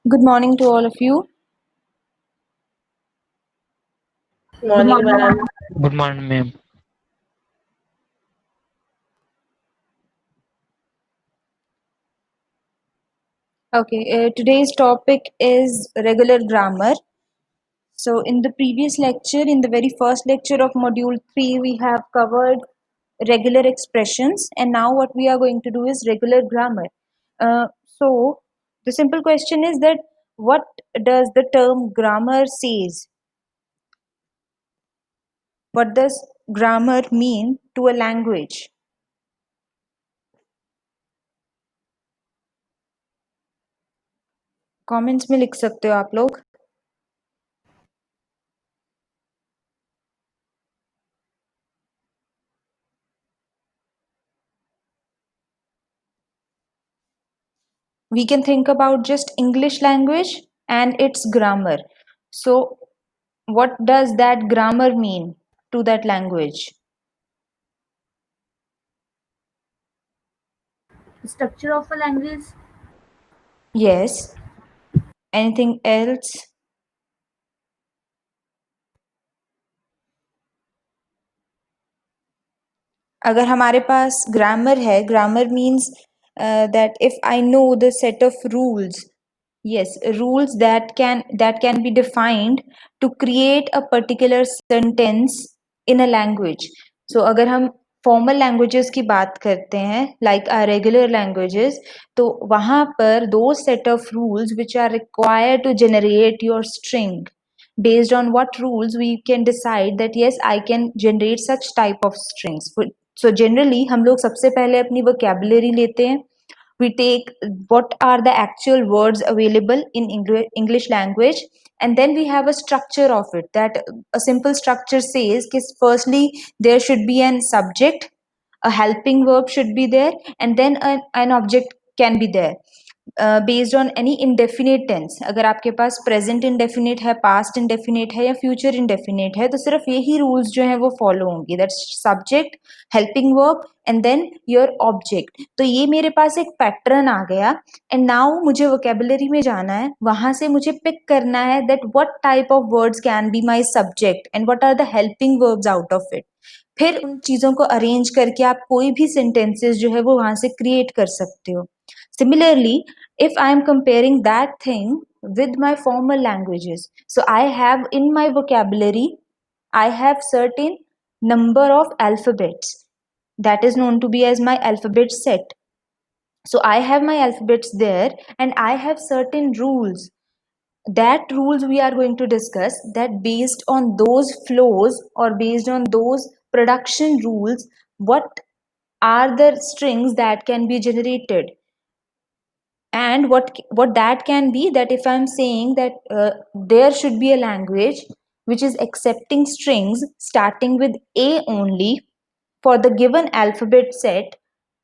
Good morning to all of you. Good Morning, morning, ma'am. ma'am. Good morning, ma'am. Okay, today's topic is regular grammar. So, in the previous lecture, in the very first lecture of module 3, we have covered regular expressions, and now what we are going to do is regular grammar. So, the simple question is that what does the term grammar says? What does grammar mean to a language? Comments में लिख सकते हो आप लोग. We can think about just English language and its grammar. So, what does that grammar mean to that language? Structure of a language. Yes. Anything else? अगर हमारे पास grammar है, grammar means that if I know the set of rules, yes, rules that can be defined to create a particular sentence in a language. So अगर हम formal languages की बात करते हैं like are regular languages, तो वहां पर दो set of rules which are required to generate your string. Based on what rules we can decide that yes, I can generate such type of strings. So generally हम लोग सबसे पहले अपनी vocabulary लेते हैं. We take what are the actual words available in English language, and then we have a structure of it. That a simple structure says कि firstly there should be an subject, a helping verb should be there, and then an object can be there. Based on any indefinite tense. अगर आपके पास present indefinite है, past indefinite है या future indefinite है, तो सिर्फ यही रूल्स जो है वो फॉलो होंगी. That's subject, helping verb and then your object. तो ये मेरे पास एक पैटर्न आ गया एंड नाउ मुझे वोकेबुलरी में जाना है. वहां से मुझे पिक करना है that what type of words can be my subject and what are the helping verbs out of it. फिर उन चीजों को अरेंज करके आप कोई भी सेंटेंसेस जो है वो वहां से क्रिएट कर सकते हो. Similarly, if I am comparing that thing with my formal languages, so I have in my vocabulary, I have certain number of alphabets that is known to be as my alphabet set. So I have my alphabets there and I have certain rules. That rules we are going to discuss, that based on those flows or based on those production rules, what are the strings that can be generated. And what that can be, that if I'm saying that there should be a language which is accepting strings starting with a only for the given alphabet set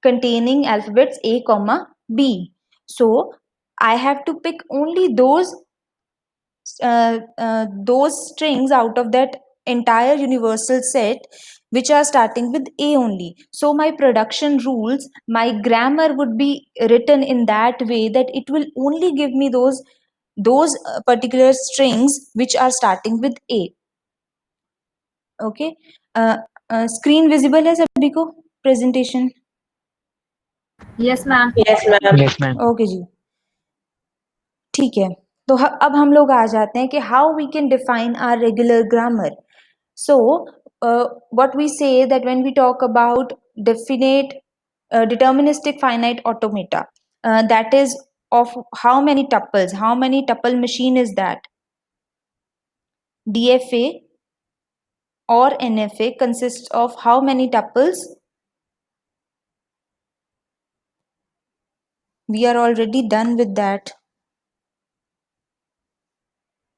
containing alphabets a comma b, so I have to pick only those strings out of that entire universal set which are starting with a only. So my production rules, my grammar would be written in that way that it will only give me those particular strings which are starting with a. Okay. Screen visible है सभी को presentation? Yes, ma'am. Yes, ma'am. Yes, ma'am. Okay जी, ठीक है. तो अब हम लोग आ जाते हैं कि how we can define our regular grammar. So what we say that when we talk about definite deterministic finite automata, that is of how many tuples, how many tuple machine is that? DFA or NFA consists of how many tuples? We are already done with that.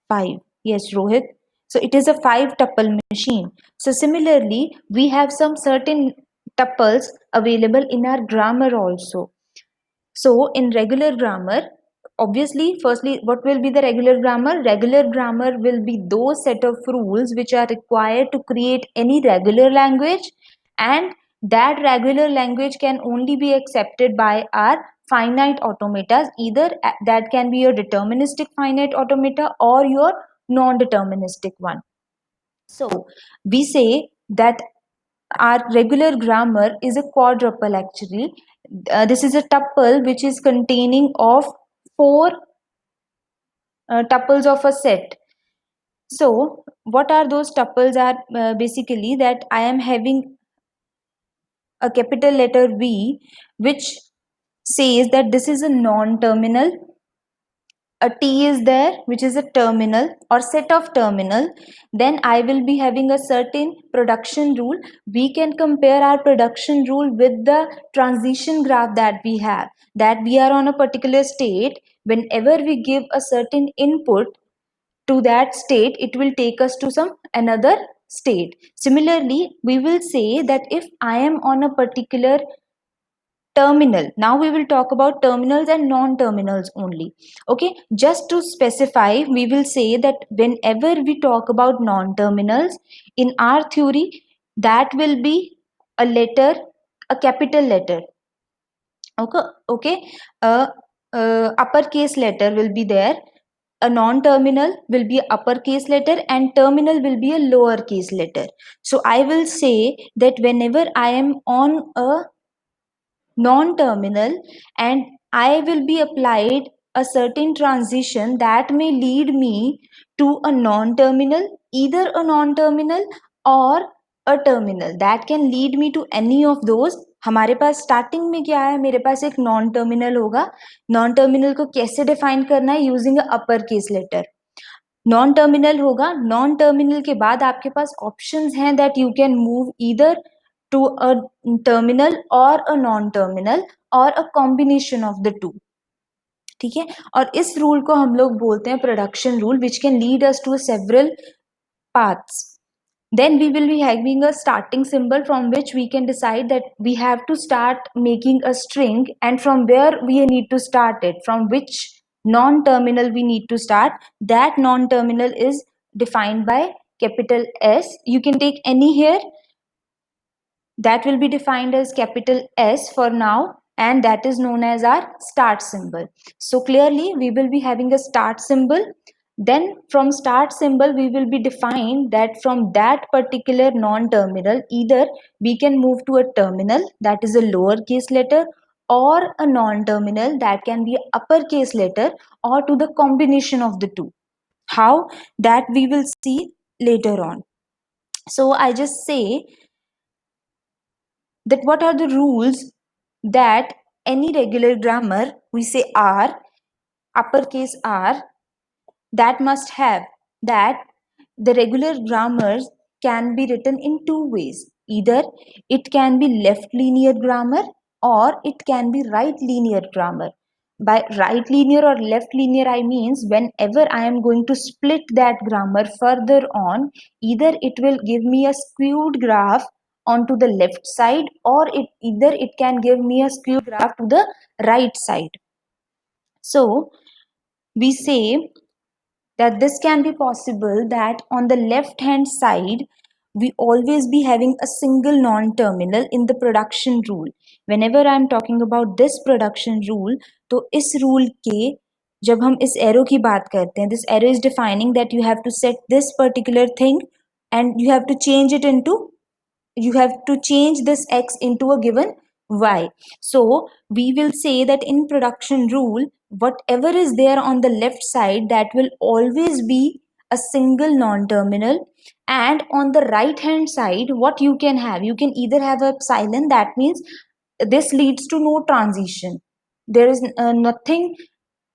5. Yes, Rohit. So it is a 5 tuple machine. So similarly, we have some certain tuples available in our grammar also. So in regular grammar, obviously, firstly, what will be the regular grammar? Regular grammar will be those set of rules which are required to create any regular language, and that regular language can only be accepted by our finite automatas, either that can be your deterministic finite automata or your non-deterministic one. So we say that our regular grammar is a quadruple actually. This is a tuple which is containing of four tuples of a set. So what are those tuples are basically that I am having a capital letter V which says that this is a non-terminal, a T is there which is a terminal or set of terminal, then I will be having a certain production rule. We can compare our production rule with the transition graph that we have, that we are on a particular state. Whenever we give a certain input to that state, it will take us to some another state. Similarly, we will say that if I am on a particular terminal, now we will talk about terminals and non-terminals only. Okay, just to specify, we will say that whenever we talk about non-terminals in our theory, that will be a letter, a capital letter. Okay, uppercase letter will be there, a non-terminal will be uppercase letter, and terminal will be a lowercase letter. So I will say that whenever I am on a non-terminal and I will be applied a certain transition that may lead me to a non-terminal, either a non-terminal or a terminal, that can lead me to any of those. हमारे पास starting में क्या है, मेरे पास एक non terminal होगा. Non terminal को कैसे डिफाइन करना है, using upper case letter. Non terminal होगा, नॉन टर्मिनल के बाद आपके पास ऑप्शंस हैं that you can move either to a terminal और अ नॉन टर्मिनल और a combination of the two. ठीक है, और इस रूल को हम लोग बोलते हैं production rule, which can lead us to several paths. Then we will be having a starting symbol from which we can decide that we have to start making a string, and from where we need to start it, from which non-terminal we need to start. That non-terminal is defined by capital S. You can take any here, that will be defined as capital S for now, and that is known as our start symbol. So clearly we will be having a start symbol. Then from start symbol we will be defined that from that particular non-terminal, either we can move to a terminal, that is a lowercase letter, or a non-terminal, that can be uppercase letter, or to the combination of the two. How? That we will see later on. So I just say that what are the rules that any regular grammar, we say R, uppercase R, that must have, that the regular grammars can be written in two ways. Either it can be left linear grammar or it can be right linear grammar. By right linear or left linear, I means whenever I am going to split that grammar further on, either it will give me a skewed graph onto the left side, or either it can give me a skewed graph to the right side. So we say that this can be possible that on the left hand side we always be having a single non-terminal in the production rule. Whenever I am talking about this production rule, तो इस rule के जब हम इस arrow की बात करते हैं, this arrow is defining that you have to set this particular thing and you have to change it into, you have to change this x into a given y. So we will say that in production rule, whatever is there on the left side, that will always be a single non-terminal, and on the right hand side what you can have, you can either have a epsilon, that means this leads to no transition, there is nothing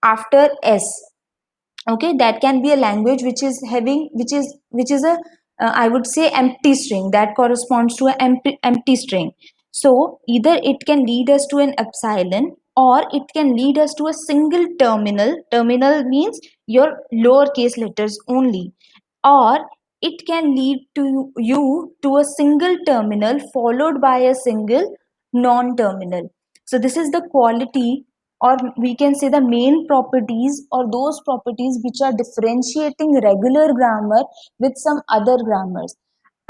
after s. Okay, that can be a language which is having, which is a I would say empty string, that corresponds to an empty string. So either it can lead us to an epsilon or it can lead us to a single terminal. Terminal means your lowercase letters only, or it can lead to you to a single terminal followed by a single non-terminal. So this is the quality, or we can say the main properties, or those properties which are differentiating regular grammar with some other grammars.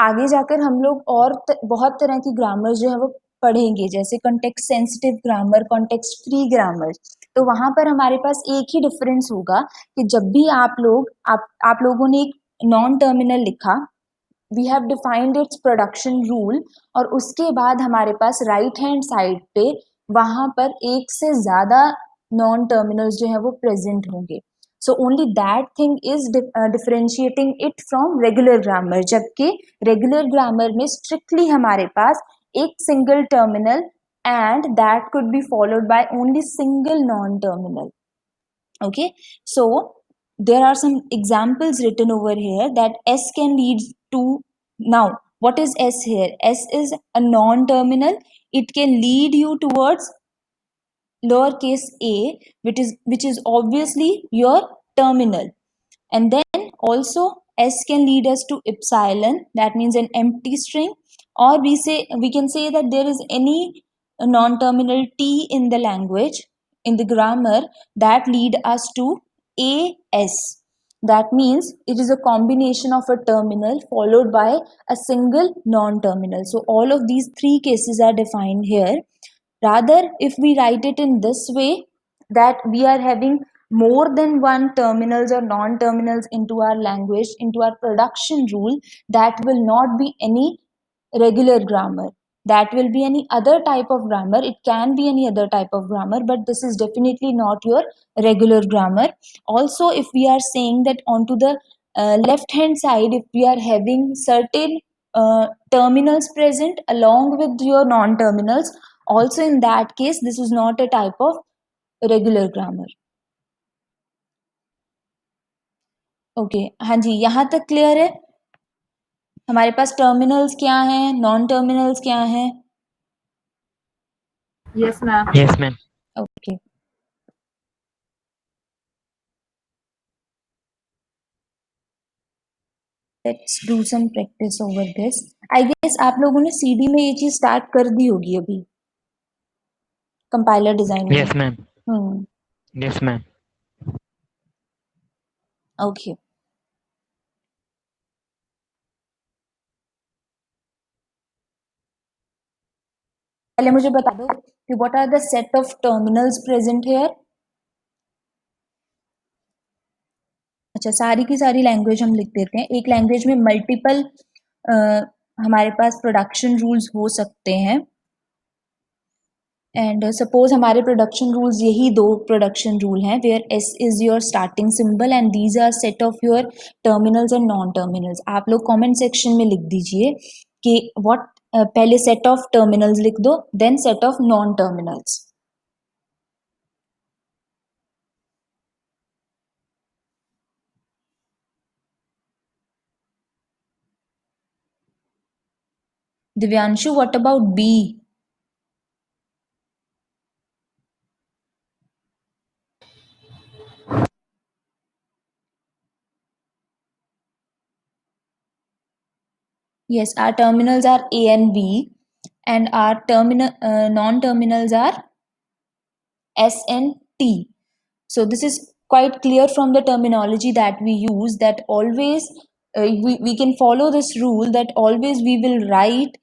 आगे जाकर हम लोग और बहुत तरह की grammar जो है वो पढ़ेंगे, जैसे context sensitive grammar, context free grammar, तो वहां पर हमारे पास एक ही डिफरेंस होगा कि जब भी आप लोगों ने एक नॉन टर्मिनल लिखा, we have defined its production rule, और उसके बाद हमारे पास राइट हैंड साइड पे वहां पर एक से ज्यादा नॉन टर्मिनल्स जो है वो प्रेजेंट होंगे. So only that thing is differentiating it from regular grammar, जबकि रेगुलर ग्रामर में स्ट्रिक्टली हमारे पास एक single terminal and that could be followed by only single non-terminal. Okay, so there are some examples written over here that S can lead to. Now what is S here? S is a non-terminal. It can lead you towards lowercase a, which is obviously your terminal. And then also S can lead us to epsilon, that means an empty string, or we can say that there is any non-terminal T in the language, in the grammar, that lead us to AS. That means it is a combination of a terminal followed by a single non-terminal. So all of these three cases are defined here. Rather, if we write it in this way, that we are having more than one terminals or non-terminals into our language, into our production rule, that will not be any regular grammar. That will be any other type of grammar. It can be any other type of grammar, but this is definitely not your regular grammar. Also, if we are saying that onto the left hand side, if we are having certain terminals present along with your non-terminals, also in that case this is not a type of regular grammar. Okay, हाँ जी, यहाँ तक clear है. हमारे पास terminals क्या हैं, non terminals क्या हैं? Yes, ma'am. Yes, ma'am. Okay, let's do some practice over this. I guess आप लोगों ने सीडी में ये चीज स्टार्ट कर दी होगी अभी, कंपाइलर डिजाइन में. Yes, ma'am. Yes, ma'am. ओके, पहले मुझे बता दो कि what are the set of terminals present here. अच्छा, सारी की सारी लैंग्वेज हम लिख देते हैं. एक लैंग्वेज में मल्टीपल हमारे पास प्रोडक्शन रूल्स हो सकते हैं. एंड सपोज हमारे प्रोडक्शन रूल्स यही दो प्रोडक्शन रूल हैं, where S is your starting symbol and these are set of your terminals and non terminals. आप लोग कमेंट सेक्शन में लिख दीजिए कि व्हाट, पहले सेट ऑफ टर्मिनल्स लिख दो, then set of non terminals. Divyanshu, what about B? Yes, our terminals are A and B, and our non-terminals are S and T. So this is quite clear from the terminology that we use, that always we can follow this rule, that always we will write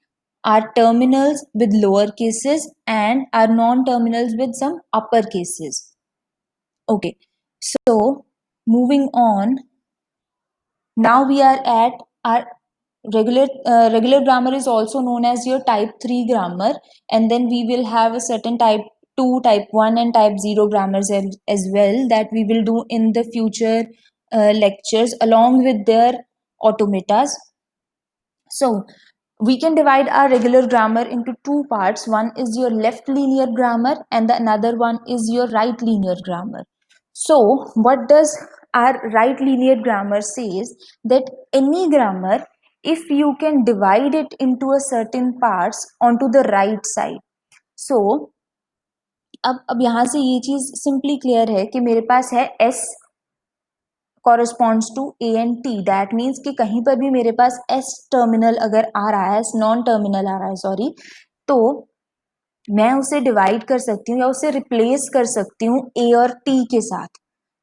our terminals with lower cases and our non-terminals with some upper cases. Okay, so moving on, now we are at our regular grammar is also known as your type 3 grammar, and then we will have a certain type 2, type 1 and type 0 grammars as well, that we will do in the future lectures along with their automatas. So we can divide our regular grammar into two parts. One is your left linear grammar and the another one is your right linear grammar. So what does our right linear grammar says, that any grammar, if you can divide it into a certain parts onto the right side. So अब यहाँ से ये चीज simply clear है कि मेरे पास है S corresponds to A and T. That means कि कहीं पर भी मेरे पास S टर्मिनल अगर आ रहा है, नॉन टर्मिनल आ रहा है सॉरी, तो मैं उसे डिवाइड कर सकती हूँ या उसे रिप्लेस कर सकती हूँ A और T के साथ.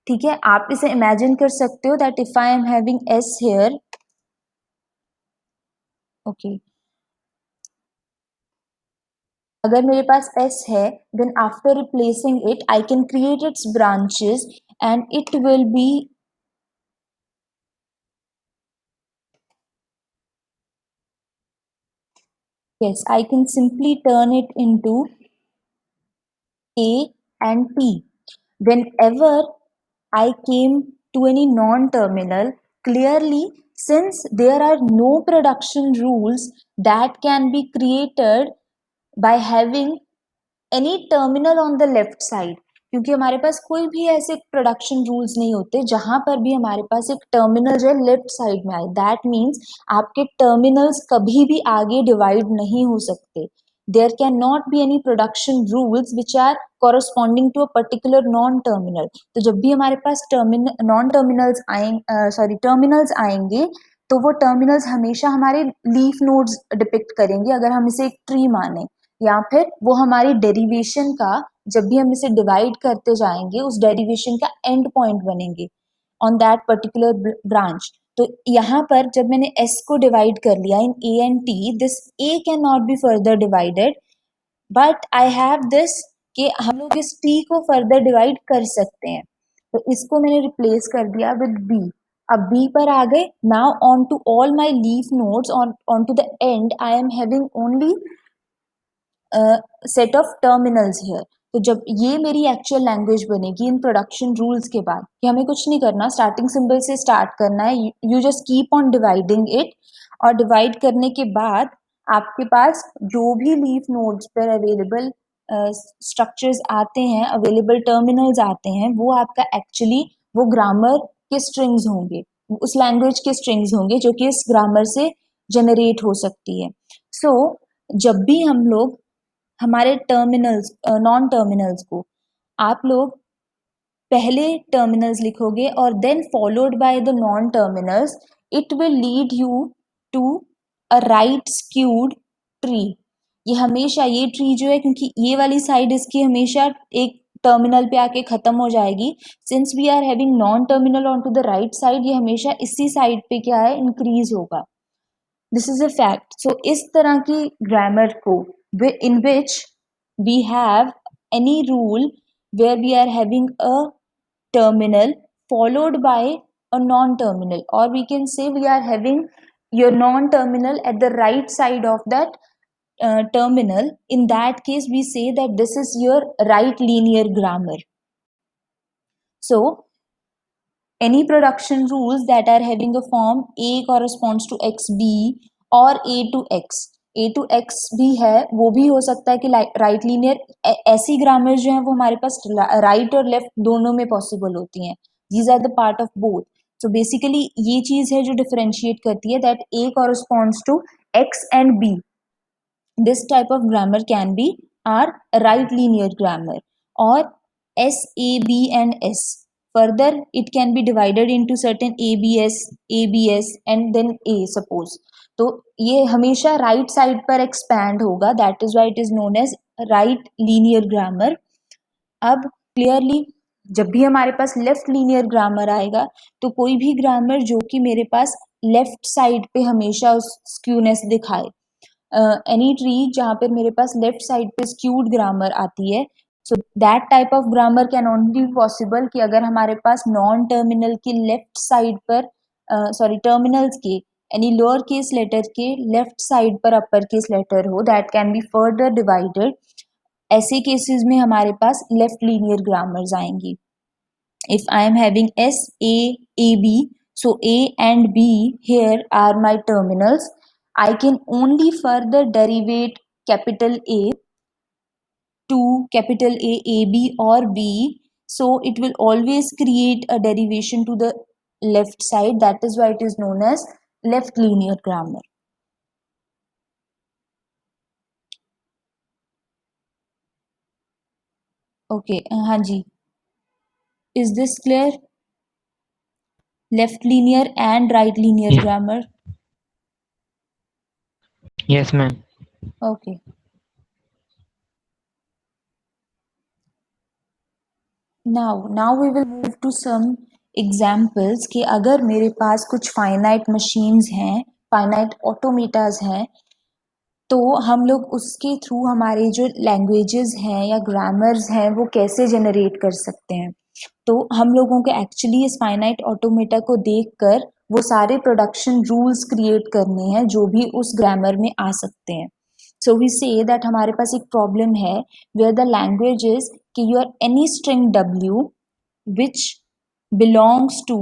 ठीक है, आप इसे इमेजिन कर सकते हो that if I am having S here, okay, अगर मेरे पास s है, then after replacing it, I can create its branches and it will be yes, I can simply turn it into A and T. Whenever I came to any non-terminal, clearly since there are no production rules that can be created by having any terminal on the left side, क्योंकि हमारे पास कोई भी ऐसे production rules नहीं होते जहां पर भी हमारे पास एक टर्मिनल जो है लेफ्ट साइड में आए। दैट मीन्स आपके टर्मिनल्स कभी भी आगे डिवाइड नहीं हो सकते। There can not be any production rules which are corresponding to a particular non terminal. तो जब भी हमारे पास नॉन टर्मिनल्स आएंगे टर्मिनल्स आएंगे तो वो टर्मिनल्स हमेशा हमारे लीफ नोड्स डिपिक्ट करेंगे, अगर हम इसे एक ट्री माने, या फिर वो हमारी डेरिवेशन का, जब भी हम इसे डिवाइड करते जाएंगे उस डेरिवेशन का एंड पॉइंट बनेंगे ऑन दैट पर्टिकुलर ब्रांच। तो यहाँ पर जब मैंने s को डिवाइड कर लिया इन a and t, this a can not be further divided, but I have this कि हम लोग इस t को फर्दर डिवाइड कर सकते हैं। तो इसको मैंने रिप्लेस कर दिया विद b। अब b पर आ गए। Now on to all my leaf nodes on to the end I am having only set of terminals here. तो जब ये मेरी एक्चुअल लैंग्वेज बनेगी इन प्रोडक्शन रूल्स के बाद, कि हमें कुछ नहीं करना, स्टार्टिंग सिंबल से स्टार्ट करना है, you just keep on dividing it, और डिवाइड करने के बाद आपके पास जो भी लीफ नोड्स पर अवेलेबल स्ट्रक्चर्स आते हैं, अवेलेबल टर्मिनल्स आते हैं, वो आपका एक्चुअली वो ग्रामर के स्ट्रिंग्स होंगे, उस लैंग्वेज के स्ट्रिंग्स होंगे जो कि इस ग्रामर से जनरेट हो सकती है। सो जब भी हम लोग हमारे टर्मिनल्स नॉन टर्मिनल्स को, आप लोग पहले टर्मिनल्स लिखोगे और then followed by the non terminals, it will lead you to a right skewed tree. ये हमेशा ये ट्री जो है, क्योंकि ये वाली साइड इसकी हमेशा एक टर्मिनल पे आके खत्म हो जाएगी, since we are having non terminal on to the right side, ये हमेशा इसी साइड पे क्या है, इंक्रीज होगा। This is a fact. So इस तरह की ग्रामर को in which we have any rule where we are having a terminal followed by a non-terminal, or we can say we are having your non-terminal at the right side of that terminal. In that case we say that this is your right linear grammar. So any production rules that are having a form a corresponds to xb or a to x भी है, वो भी हो सकता है कि right linear. ऐसी grammar जो है वो हमारे पास राइट और लेफ्ट दोनों में पॉसिबल होती हैं। These are the part of both. So basically ये चीज है जो डिफरेंशिएट करती है that a corresponds to x and b. This type of grammar can be our right linear grammar, or S, A, B and S. Further it can be divided into certain ABS, ABS and then A suppose. तो ये हमेशा right side पर expand होगा, that is why it is known as right linear grammar. अब clearly जब भी हमारे पास left linear grammar आएगा, तो कोई भी ग्रामर जो कि मेरे पास लेफ्ट साइड पे हमेशा उस स्क्यूनेस दिखाए, एनी ट्री जहाँ पर मेरे पास लेफ्ट साइड पे स्क्यूड ग्रामर आती है, so that type of grammar can only be possible कि अगर हमारे पास नॉन टर्मिनल के लेफ्ट साइड पर टर्मिनल्स के एनी लोअर केस लेटर के लेफ्ट साइड पर अपर केस लेटर हो, that can be further divided. ऐसे केसेस में हमारे पास लेफ्ट लीनियर ग्रामर्स आएंगी। If I am having S, A, AB, so A and B here are my terminals. I can only further derivate capital A to capital A, AB or B. So it will always create a derivation to the left side. That is why it is known as left linear grammar. Okay, हाँ जी. Is this clear? Left linear and right linear Yeah. grammar. Yes, ma'am. Okay. Now we will move to some examples कि अगर मेरे पास कुछ finite machines हैं, finite automatas हैं, तो हम लोग उसके थ्रू हमारे जो लैंग्वेजेस हैं या ग्रामर्स हैं वो कैसे जनरेट कर सकते हैं। तो हम लोगों को एक्चुअली इस फाइनाइट ऑटोमेटा को देखकर वो सारे प्रोडक्शन रूल्स क्रिएट करने हैं जो भी उस ग्रामर में आ सकते हैं। सो वी से दैट हमारे पास एक प्रॉब्लम है वेयर द लैंग्वेज इज कि your any string W which belongs to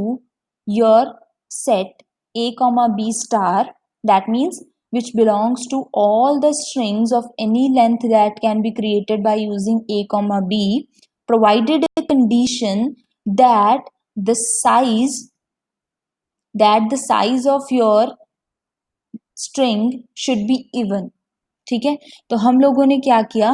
your set A comma B star, that means which belongs to all the strings of any length that can be created by using A comma B, provided a condition that the size of your string should be even. ठीक है, तो हम लोगों ने क्या किया,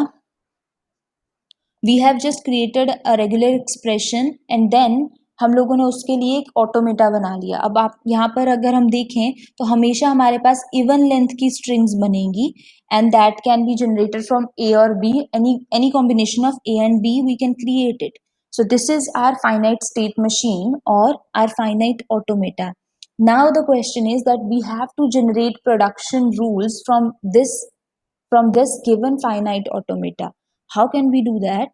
we have just created a regular expression and then हम लोगों ने उसके लिए एक ऑटोमेटा बना लिया। अब आप यहाँ पर अगर हम देखें तो हमेशा हमारे पास इवन लेंथ की स्ट्रिंग्स बनेंगी and that can be generated from A और B, any combination of A and B we can create it. So this is our finite state machine or our finite automata. Now the question is that we have to generate production rules from this given finite automata. How can we do that?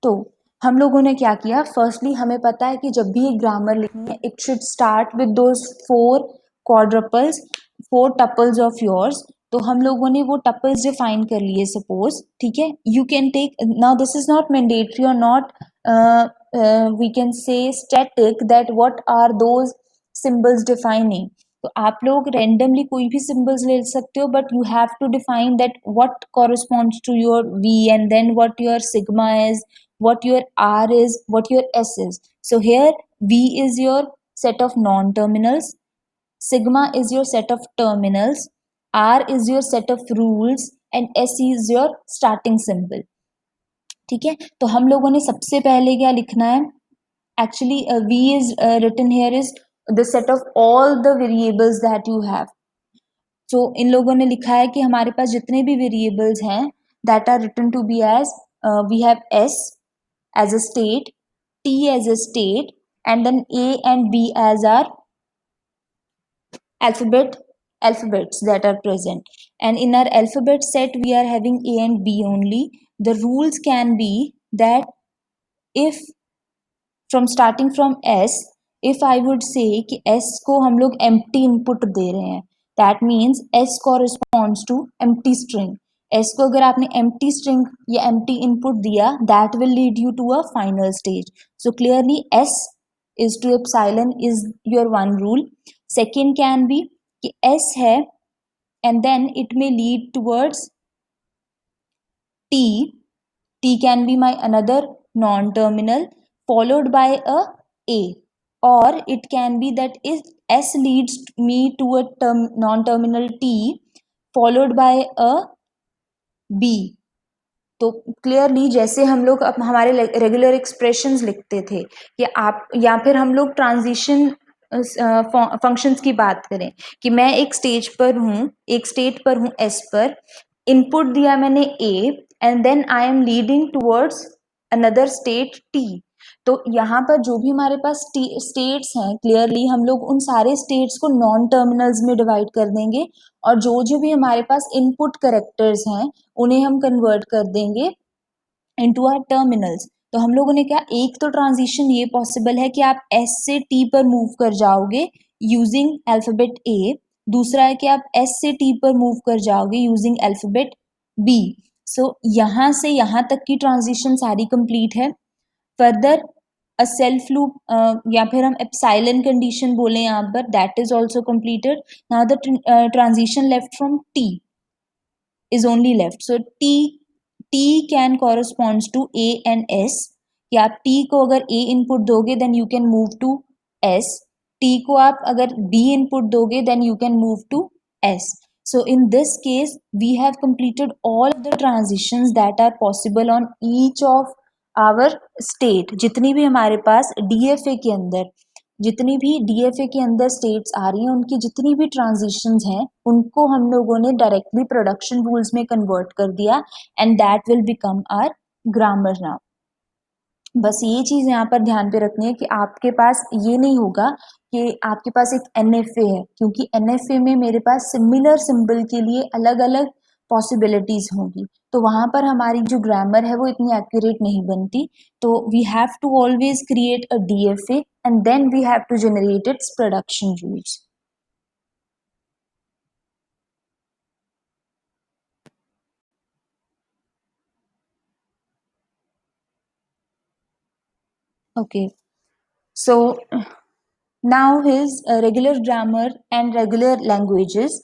तो हम लोगों ने क्या किया, firstly हमें पता है कि जब भी एक ग्रामर लिखनी है it should start with those 4 क्वाड्रपल्स, 4 tuples of yours. तो हम लोगों ने वो टपल्स डिफाइन कर लिए सपोज, ठीक है। You can take, now this is not mandatory और not we can say static that what are those symbols defining. तो आप लोग रैंडमली कोई भी सिंबल्स ले सकते हो, but you have to define that what corresponds to your V and then what your sigma is, what your R is, what your S is. So here V is your set of non-terminals, sigma is your set of terminals, R is your set of rules and S is your starting symbol. ठीक है, तो हम लोगों ने सबसे पहले क्या लिखना है, actually V is written here is the set of all the variables that you have. So इन लोगों ने लिखा है कि हमारे पास जितने भी वेरिएबल्स हैं that are written to be as we have S as a state, T as a state, and then A and B as our alphabets that are present. And in our alphabet set we are having A and B only. The rules can be that if starting from S, if I would say कि S को हम लोग empty input दे रहे हैं, that means S corresponds to empty string. S को अगर आपने empty string या empty input दिया, that will lead you to a final stage. So clearly S is to epsilon is your one rule. Second can be कि S है and then it may lead towards T. T can be my another non-terminal followed by a, or it can be that if S leads me to a non-terminal T followed by a B. तो clearly जैसे हम लोग अब हमारे regular expressions लिखते थे कि आप, या फिर हम लोग ट्रांजिशन फंक्शंस की बात करें कि मैं एक स्टेट पर हूँ S पर, इनपुट दिया मैंने A and then I am leading towards another state T। तो यहाँ पर जो भी हमारे पास स्टेट्स हैं, क्लियरली हम लोग उन सारे स्टेट्स को नॉन टर्मिनल्स में डिवाइड कर देंगे और जो भी हमारे पास इनपुट कैरेक्टर्स हैं उन्हें हम कन्वर्ट कर देंगे इनटू आवर टर्मिनल्स। तो हम लोगों ने क्या, एक तो ट्रांजिशन ये पॉसिबल है कि आप S से T पर मूव कर जाओगे यूजिंग अल्फाबेट A, दूसरा है कि आप S से T पर मूव कर जाओगे यूजिंग अल्फाबेट B। सो यहाँ से यहाँ तक की ट्रांजिशन सारी कंप्लीट है। फर्दर अ सेल्फ लूप या फिर हम एप्सिलॉन कंडीशन बोले यहाँ पर, that is also completed. Now the transition left from T is only left. So T can corresponds to A and S. कि आप T को अगर A input दोगे then you can move to S. T को आप अगर B input दोगे then you can move to S. So in this case we have completed all of the transitions that are possible on each of our state. जितनी भी हमारे पास DFA के अंदर, जितनी भी DFA के अंदर स्टेट्स आ रही हैं उनकी जितनी भी ट्रांजिशंस हैं उनको हम लोगों ने डायरेक्टली प्रोडक्शन रूल्स में कन्वर्ट कर दिया and that will become our grammar now. बस ये चीज़ यहाँ पर ध्यान पे रखनी है कि आपके पास ये नहीं होगा कि आपके पास एक NFA है, क्योंकि NFA में मेरे पास सिमिलर सिंबल के लिए अलग अलग पॉसिबिलिटीज होंगी, तो वहां पर हमारी जो ग्रामर है वो इतनी एक्यूरेट नहीं बनती। तो we have to always create a DFA and then we have to generate its production rules. Okay, so now is regular grammar and regular languages.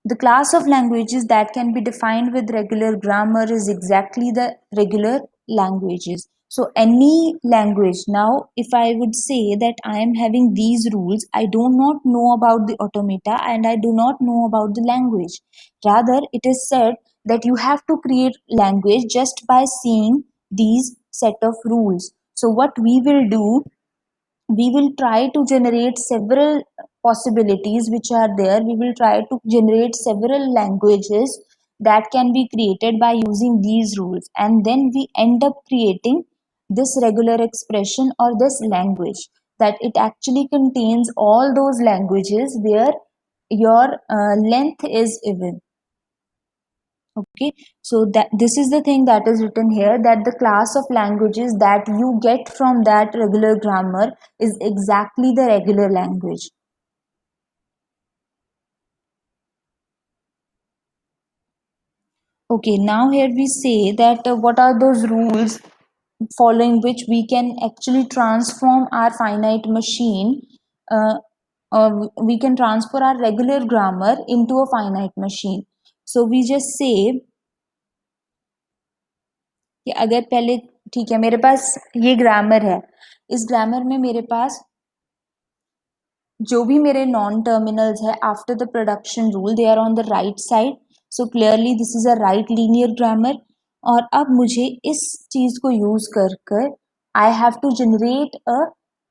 The class of languages that can be defined with regular grammar is exactly the regular languages. So any language, now if I would say that I am having these rules, I do not know about the automata and I do not know about the language. Rather, it is said that you have to create language just by seeing these set of rules. So what we will do, we will try to generate several possibilities which are there. We will try to generate several languages that can be created by using these rules, and then we end up creating this regular expression or this language, that it actually contains all those languages where your length is even. Okay, so that this is the thing that is written here, that the class of languages that you get from that regular grammar is exactly the regular language. Okay, now here we say that what are those rules following which we can actually transform our finite machine, uh, we can transfer our regular grammar into a finite machine. So we just say कि अगर पहले, ठीक है, मेरे पास ये grammar है, इस grammar में मेरे पास जो भी मेरे नॉन टर्मिनल्स है after the production rule, they are on the right side, so clearly this is a right linear grammar. और अब मुझे इस चीज को यूज कर कर I have to generate a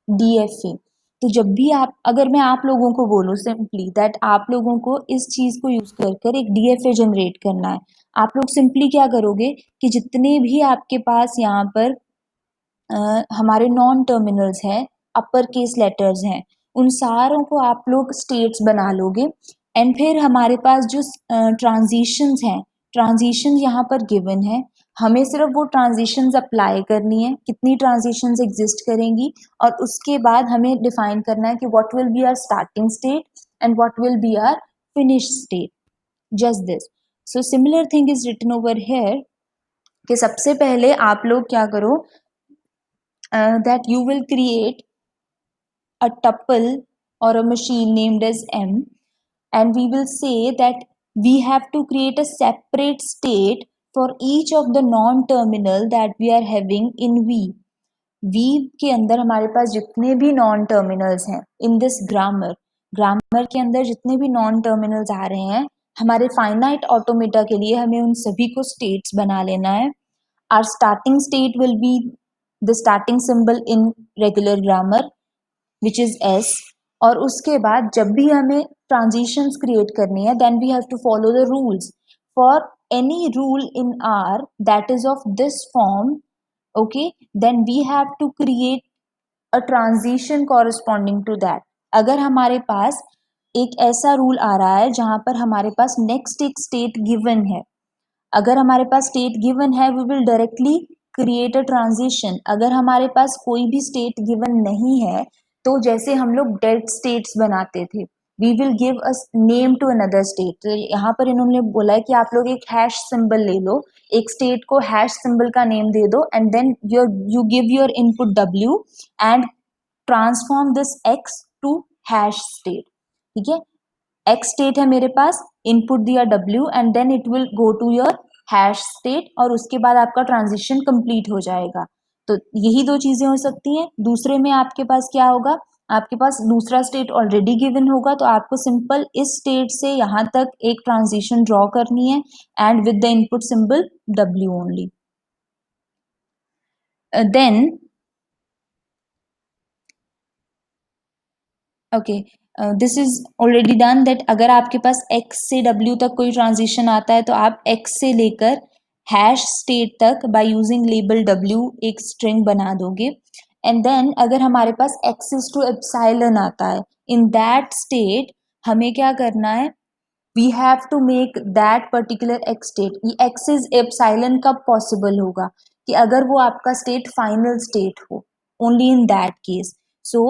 DFA। तो जब भी आप, अगर मैं आप लोगों को बोलूँ सिंपली दैट आप लोगों को इस चीज को यूज कर कर एक DFA जनरेट करना है, आप लोग सिंपली क्या करोगे कि जितने भी आपके पास यहाँ पर हमारे नॉन टर्मिनल्स हैं, अपर केस लेटर्स हैं, उन सारों को आप लोग स्टेट्स बना लोगे। एंड फिर हमारे पास जो ट्रांजिशंस हैं, ट्रांजिशन यहाँ पर गिवन है, हमें सिर्फ वो ट्रांजिशंस अप्लाई करनी है, कितनी ट्रांजिशंस एग्जिस्ट करेंगी, और उसके बाद हमें डिफाइन करना है कि what will be our starting state and what will be our finish state, just this. So similar thing is written over here कि सबसे पहले आप लोग क्या करो, that you will create a tuple or a machine named as M, and we will say that we have to create a separate state for each of the non-terminal that we are having in V. V के अंदर हमारे पास जितने भी non terminals हैं in this grammar, grammar के अंदर जितने भी नॉन टर्मिनल्स आ रहे हैं, हमारे फाइनाइट ऑटोमेटा के लिए हमें उन सभी को स्टेट्स बना लेना है। Our starting state will be the starting symbol in regular grammar which is S, और उसके बाद जब भी हमें transitions create करनी है then we have to follow the rules. For any rule in R that is of this form, okay, then we have to create a transition corresponding to that. अगर हमारे पास एक ऐसा रूल आ रहा है जहां पर हमारे पास नेक्स्ट एक स्टेट गिवन है, अगर हमारे पास स्टेट गिवन है we will directly create a transition. अगर हमारे पास कोई भी स्टेट गिवन नहीं है तो जैसे हम लोग डेड स्टेट्स बनाते थे, we will give a name to another state. तो यहाँ पर इन्होंने बोला है कि आप लोग एक हैश सिंबल ले लो, एक स्टेट को हैश सिंबल का नेम दे दो, and then you give your input W and transform this X to hash state. ठीक है, X स्टेट है मेरे पास, इनपुट दिया W and then it will go to your hash state, और उसके बाद आपका ट्रांजिशन कंप्लीट हो जाएगा। तो यही दो चीजें हो सकती हैं। दूसरे में आपके पास क्या होगा, आपके पास दूसरा स्टेट ऑलरेडी गिवन होगा, तो आपको सिंपल इस स्टेट से यहाँ तक एक ट्रांजिशन ड्रॉ करनी है and with the input symbol W only. Then okay, this is already done, that अगर आपके पास X से W तक कोई ट्रांजिशन आता है तो आप X से लेकर हैश स्टेट तक बाय यूजिंग लेबल w एक स्ट्रिंग बना दोगे एंड देन अगर हमारे पास एक्सेस टू एप्सिलॉन आता है इन दैट स्टेट हमें क्या करना है we have to make that particular X state access epsilon कब पॉसिबल होगा कि अगर वो आपका स्टेट फाइनल स्टेट हो only in that case so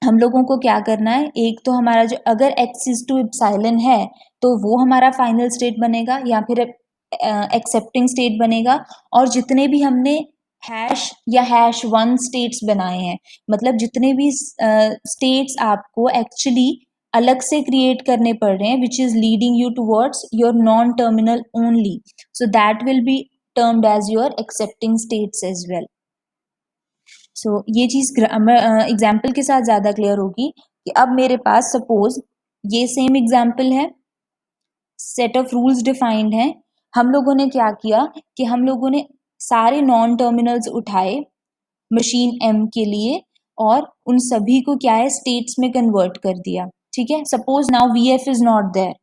हम लोगों को क्या करना है एक तो हमारा जो अगर एक्स इज टू एप्सिलॉन है तो वो हमारा फाइनल स्टेट बनेगा या फिर एक्सेप्टिंग स्टेट बनेगा और जितने भी हमने हैश या हैश वन स्टेट्स बनाए हैं मतलब जितने भी स्टेट्स आपको एक्चुअली अलग से क्रिएट करने पड़ रहे हैं which is leading you towards your non terminal only so that will be termed as your accepting states as well so ये चीज एग्जाम्पल के साथ ज्यादा क्लियर होगी कि अब मेरे पास सपोज ये सेम एग्जाम्पल है सेट ऑफ रूल्स डिफाइंड है हम लोगों ने क्या किया कि हम लोगों ने सारे नॉन टर्मिनल्स उठाए मशीन एम के लिए और उन सभी को क्या है स्टेट्स में कन्वर्ट कर दिया ठीक है suppose now we F is not there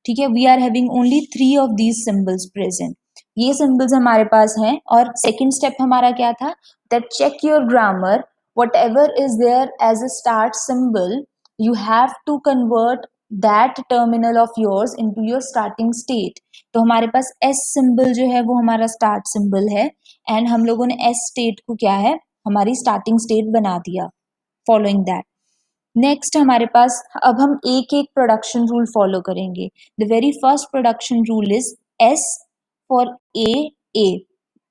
ठीक है we are having only 3 of these symbols present ये सिंबल्स हमारे पास हैं और सेकंड स्टेप हमारा क्या था that check your grammar whatever is there as a start symbol you have to convert that terminal of yours into your starting state तो हमारे पास एस सिंबल जो है वो हमारा स्टार्ट सिंबल है एंड हम लोगों ने एस स्टेट को क्या है हमारी स्टार्टिंग स्टेट बना दिया फॉलोइंग दैट नेक्स्ट हमारे पास अब हम एक एक प्रोडक्शन रूल फॉलो करेंगे the very first production rule is S for A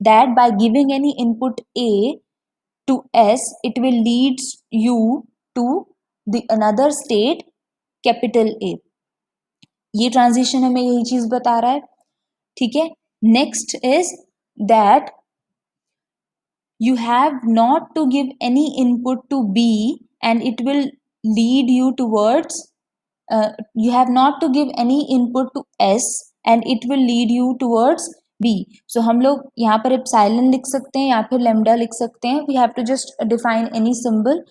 that by giving any input A to S it will leads you to the another state capital A ये transition हमें यही चीज बता रहा है ठीक है next is that you have not to give any input to B and it will lead you towards you have not to give any input to S and it will lead you towards B so हम लोग यहाँ पर epsilon लिख सकते हैं या फिर lambda लिख सकते हैं we have to just define any symbol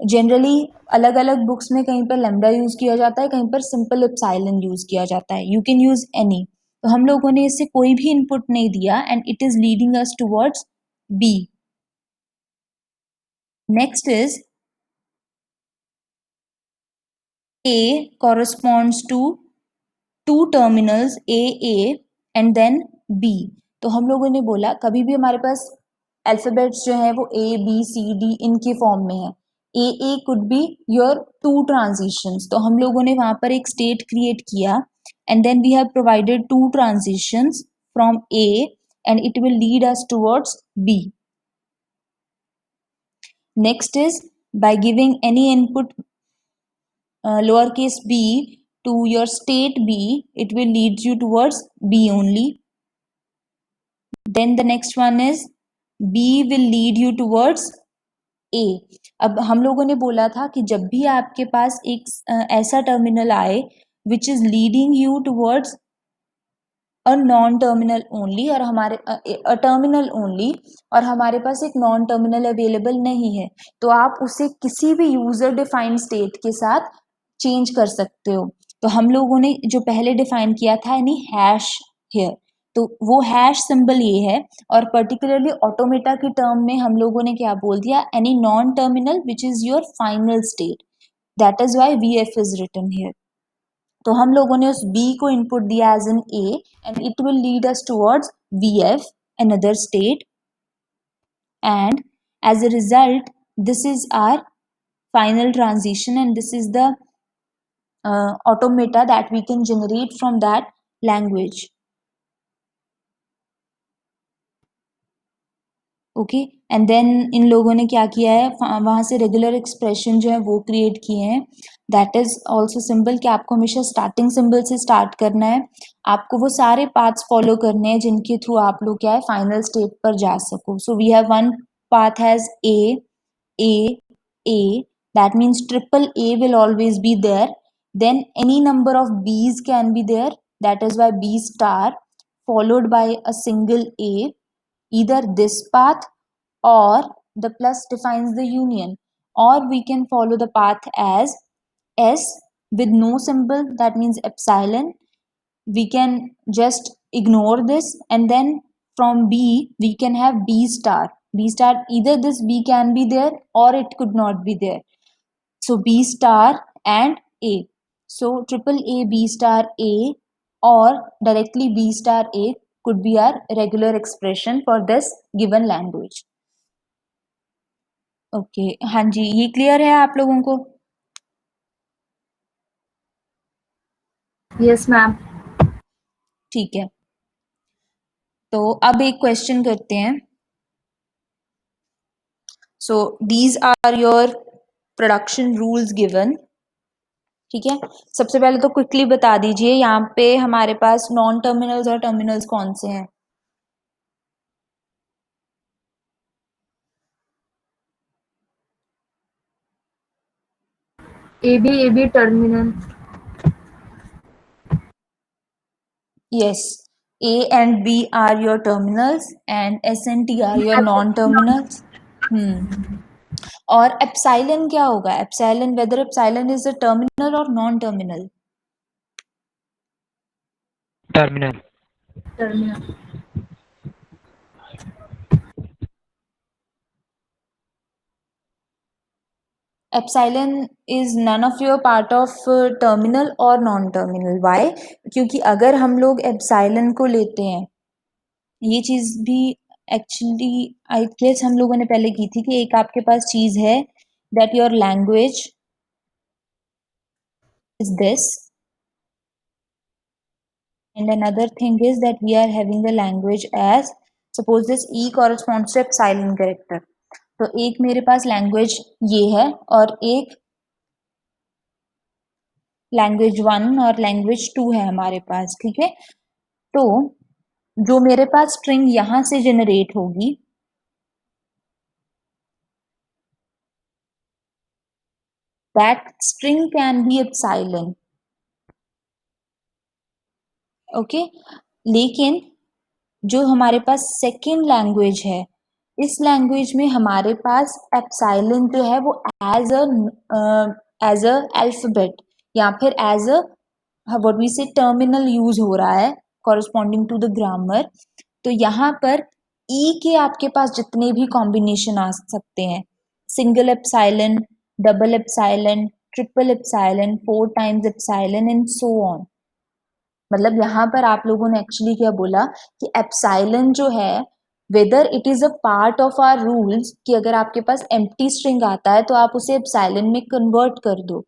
generally अलग अलग बुक्स में कहीं पर lambda यूज किया जाता है कहीं पर सिंपल epsilon यूज किया जाता है यू कैन यूज एनी तो हम लोगों ने इससे कोई भी इनपुट नहीं दिया and it is leading us towards B next is A corresponds to two terminals A and then B तो हम लोगों ने बोला कभी भी हमारे पास अल्फाबेट्स जो है वो A B C D इनके फॉर्म में है A could be your two transitions तो हम लोगों ने वहां पर एक स्टेट क्रिएट किया and then we have provided two transitions from A and it will lead us towards B next is by giving any input lowercase b to your state B it will lead you towards B only then the next one is B will lead you towards A अब हम लोगों ने बोला था कि जब भी आपके पास एक ऐसा टर्मिनल आए which is leading you towards a non terminal only और हमारे टर्मिनल ओनली और हमारे पास एक नॉन टर्मिनल अवेलेबल नहीं है तो आप उसे किसी भी यूजर डिफाइंड स्टेट के साथ चेंज कर सकते हो तो हम लोगों ने जो पहले डिफाइन किया था यानी हैश हियर तो वो हैश सिंबल ये है और पर्टिकुलरली ऑटोमेटा की टर्म में हम लोगों ने क्या बोल दिया any non terminal which is your final state that is why V F is written here तो हम लोगों ने उस B को इनपुट दिया as an A and it will lead us towards VF another state and as a result this is our final transition and this is the automata that we can generate from that language okay and then इन लोगों ने क्या किया है वहां से regular expression जो है वो क्रिएट किए हैं दैट इज ऑल्सो सिंबल कि आपको हमेशा स्टार्टिंग सिंबल से स्टार्ट करना है आपको वो सारे पाथ्स फॉलो करने हैं जिनके थ्रू आप लोग क्या है फाइनल स्टेट पर जा सको so we have one path has A that means triple A will always be there then any number of B's can be there that is why B star followed by a single A either this path or the plus defines the union or we can follow the path as S with no symbol that means epsilon we can just ignore this, and then from B we can have B star. B star, either this B can be there or it could not be there. So B star and A. So triple A B star A or directly B star A could be our regular expression for this given language. Okay, हाँ जी, ये clear है आप लोगों को? Yes, ma'am. ठीक है, तो अब एक क्वेश्चन करते हैं. So these are your production rules given. ठीक है, सबसे पहले तो क्विकली बता दीजिए यहाँ पे हमारे पास नॉन टर्मिनल्स और टर्मिनल्स कौन से हैं? AB terminal. Yes, A and B are your terminals and S and T are your non-terminals. और एप्सिलॉन क्या होगा? Epsilon, whether epsilon is a terminal और non terminal? Terminal. Terminal. Epsilon is none of your part of terminal और non terminal. Why? क्योंकि अगर हम लोग epsilon को लेते हैं, ये चीज भी एक्चुअली आई गेस हम लोगों ने पहले की थी कि एक आपके पास चीज है that your language is this, and another thing is that we are having the language as, suppose this E corresponds to epsilon character. तो एक मेरे पास लैंग्वेज ये है और एक लैंग्वेज 1 और लैंग्वेज 2 है हमारे पास. ठीक है, तो जो मेरे पास स्ट्रिंग यहां से जनरेट होगी that string can be epsilon. Okay, लेकिन जो हमारे पास सेकेंड लैंग्वेज है, इस लैंग्वेज में हमारे पास एप्सिलॉन जो है वो एज अ अल्फाबेट या फिर एज अ व्हाट वी से टर्मिनल यूज हो रहा है कॉरस्पॉन्डिंग टू द ग्रामर. तो यहाँ पर ई के आपके पास जितने भी कॉम्बिनेशन आ सकते हैं, single epsilon, double epsilon, triple epsilon, 4 times epsilon and so on. मतलब यहाँ पर आप लोगों ने एक्चुअली क्या बोला कि एप्सिलॉन जो है whether it is a part of our rules, कि अगर आपके पास एम्प्टी स्ट्रिंग आता है तो आप उसे एप्सिलॉन में कन्वर्ट कर दो.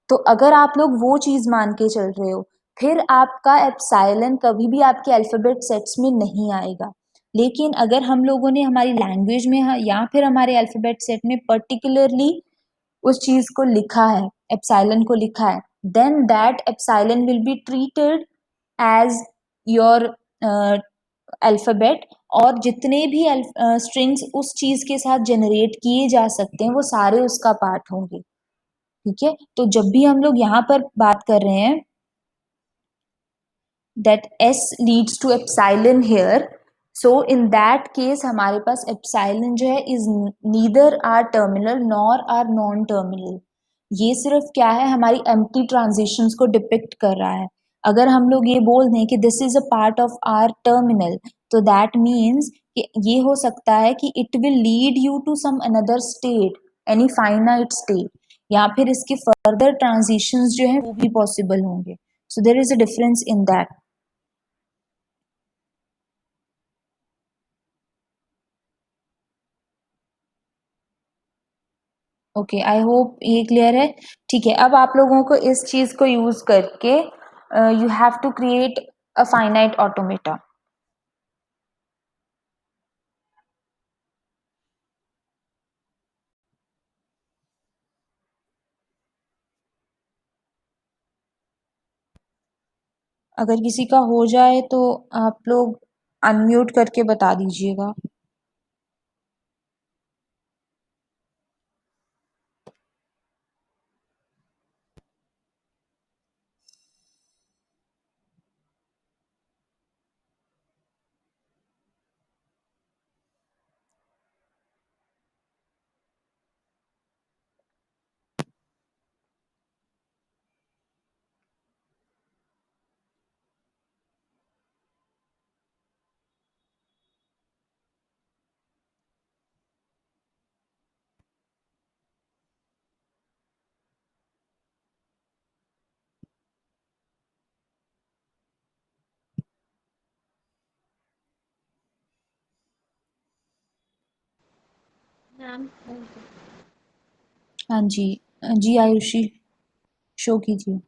तो अगर आप लोग वो चीज मान के चल रहे हो, फिर आपका एप्सिलॉन कभी भी आपके अल्फाबेट सेट्स में नहीं आएगा. लेकिन अगर हम लोगों ने हमारी लैंग्वेज में या फिर हमारे अल्फाबेट सेट में पर्टिकुलरली उस चीज को लिखा है, एप्सिलॉन को लिखा है, then that epsilon will be treated as your alphabet. और जितने भी स्ट्रिंग्स उस चीज के साथ जनरेट किए जा सकते हैं वो सारे उसका पार्ट होंगे. ठीक है, तो जब भी हम लोग यहाँ पर बात कर रहे हैं that S leads to epsilon here, so in that case हमारे पास epsilon जो है is neither our terminal nor our non-terminal. ये सिर्फ क्या है, हमारी empty transitions को डिपिक्ट कर रहा है. अगर हम लोग ये बोल दें कि this is a part of our terminal, तो that means कि ये हो सकता है कि it will lead you to some another state, any finite state, या फिर इसके further transitions जो है वो भी possible होंगे. So there is a difference in that. Okay, I hope ये क्लियर है. ठीक है, अब आप लोगों को इस चीज को यूज करके you have to create a finite automata. अगर किसी का हो जाए तो आप लोग अनम्यूट करके बता दीजिएगा. मैम हाँ जी। जी आयुषी, शो कीजिए।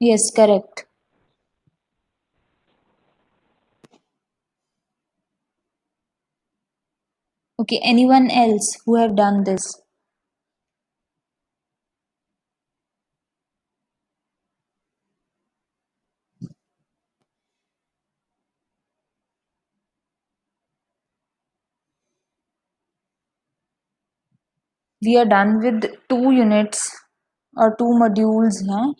Yes, correct. Okay, anyone else who have done this? We are done with 2 units और 2 मॉड्यूल्स हैं।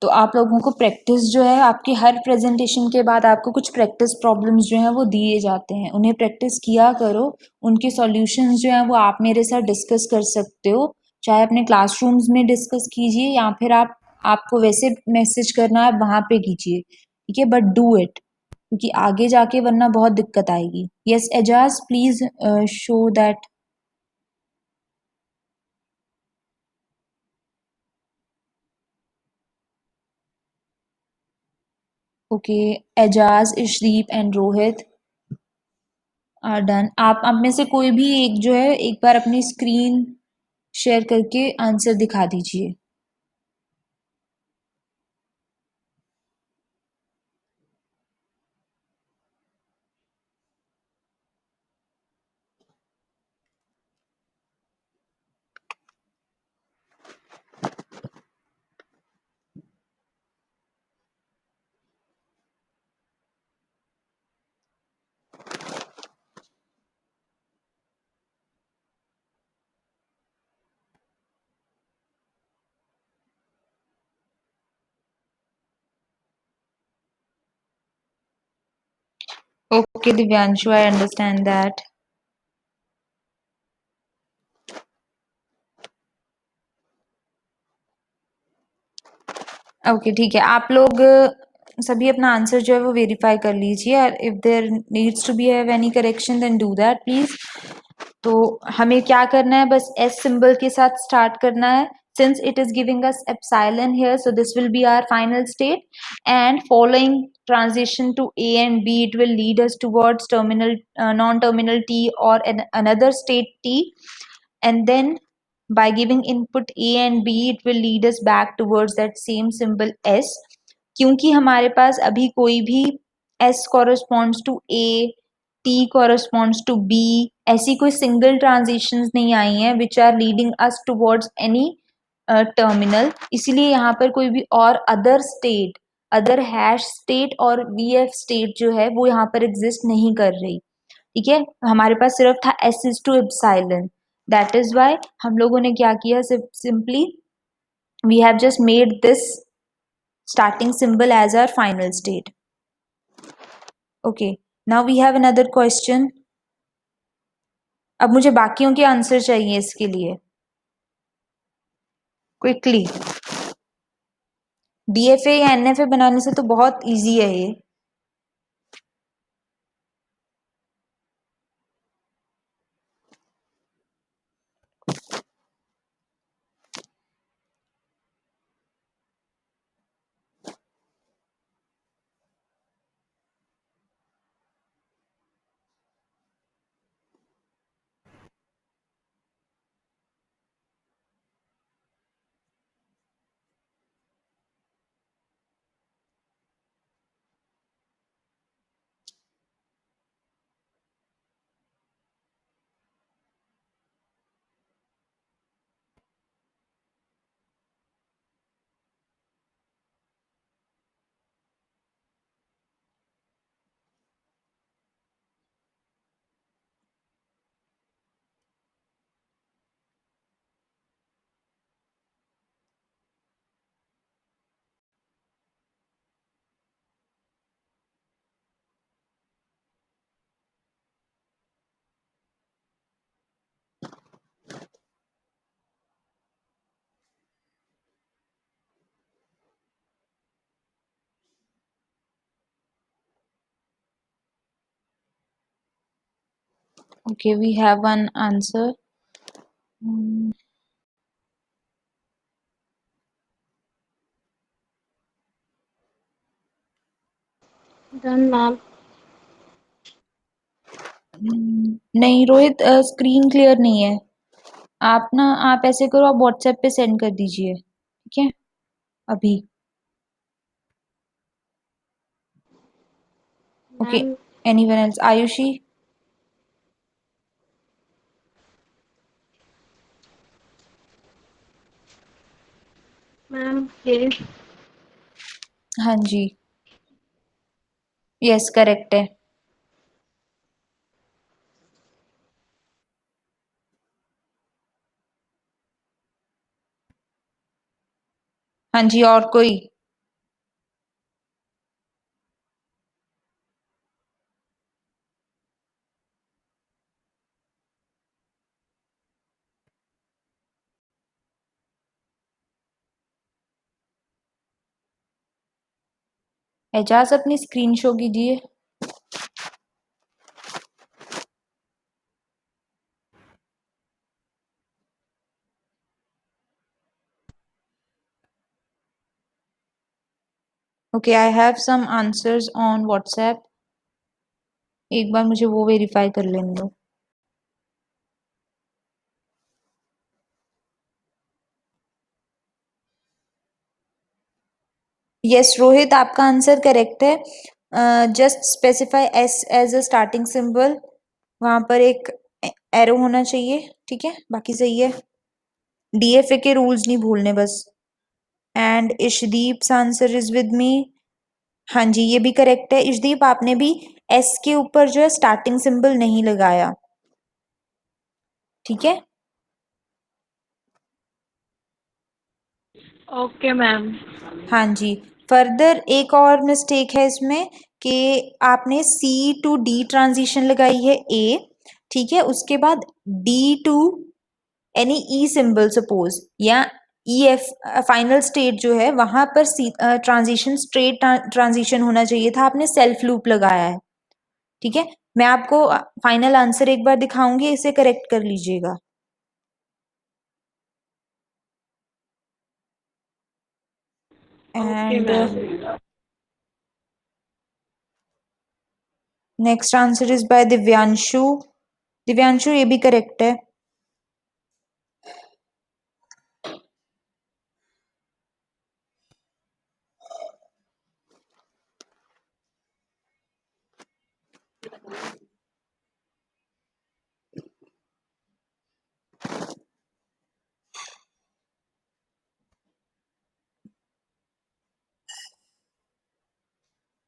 तो आप लोगों को प्रैक्टिस जो है, आपकी हर प्रेजेंटेशन के बाद आपको कुछ प्रैक्टिस प्रॉब्लम्स जो हैं वो दिए जाते हैं, उन्हें प्रैक्टिस किया करो। उनके सॉल्यूशंस जो हैं वो आप मेरे साथ डिस्कस कर सकते हो, चाहे अपने क्लासरूम्स में डिस्कस कीजिए या फिर आप आपको वैसे मैसेज करना है वहाँ पे कीजिए, ठीक है, बट डू इट, क्योंकि आगे जाके वरना बहुत दिक्कत आएगी। Yes Ejaz, please show that. Okay, Ejaz, Ishdeep and Rohit are done. आप में से कोई भी एक जो है एक बार अपनी स्क्रीन शेयर करके आंसर दिखा दीजिए। Okay Divyanshu, I understand that. Okay ठीक है, आप लोग सभी अपना आंसर जो है वो वेरीफाई कर लीजिए, और if there needs to be have any correction then do that please. तो हमें क्या करना है, बस एस सिंबल के साथ स्टार्ट करना है। Since it is giving us epsilon here, so this will be our final state, and following transition to A and B, it will lead us towards terminal non-terminal T or another state T, and then by giving input A and B it will lead us back towards that same symbol S। क्योंकि हमारे पास अभी कोई भी S corresponds to A, T corresponds to B, ऐसी कोई single transitions नहीं आई हैं which are leading us towards any terminal, इसीलिए यहाँ पर कोई भी और other state, other hash state और वीएफ स्टेट जो है वो यहाँ पर एग्जिस्ट नहीं कर रही, ठीक है। हमारे पास सिर्फ था S is to epsilon, that is why हम लोगों ने क्या किया, simply we have just made this starting symbol as our final state। Okay, now we have another question। अब मुझे बाकियों के आंसर चाहिए इसके लिए, क्विकली। डीएफए या एनएफए बनाने से तो बहुत इजी है ये। Okay, we have one answer। Hmm, Done, ma'am. नहीं रोहित, स्क्रीन क्लियर नहीं है। आप ऐसे करो, आप व्हाट्सएप पे सेंड कर दीजिए, ठीक है? अभी। Okay. Ma'am, anyone else? Ayushi? ma'am, yes. हाँ जी। यस, करेक्ट है। हाँ जी, और कोई? एजाज अपनी स्क्रीन शो कीजिए। Okay, I have some answers on WhatsApp. एक बार मुझे वो वेरीफाई कर लेने दो। यस रोहित, आपका आंसर करेक्ट है। Just specify S as a starting symbol. वहां पर एक एरो होना चाहिए, ठीक है? बाकी सही है। डीएफए के रूल्स नहीं भूलने बस। And Ishdeep answer is with me. हाँ जी, ये भी करेक्ट है। इशदीप, आपने भी एस के ऊपर जो है स्टार्टिंग सिंबल नहीं लगाया, ठीक है? Okay, ma'am. हाँ जी। फर्दर एक और मिस्टेक है इसमें कि आपने सी टू डी ट्रांजिशन लगाई है, ए, ठीक है? उसके बाद D to any E symbol suppose, या ई एफ फाइनल स्टेट जो है वहां पर ट्रांजिशन स्ट्रेट ट्रांजिशन होना चाहिए था, आपने सेल्फ लूप लगाया है, ठीक है? मैं आपको फाइनल आंसर एक बार दिखाऊंगी, इसे करेक्ट कर लीजिएगा। Okay, and ma'am. Next answer is by Divyanshu. Divyanshu, ये भी करेक्ट है।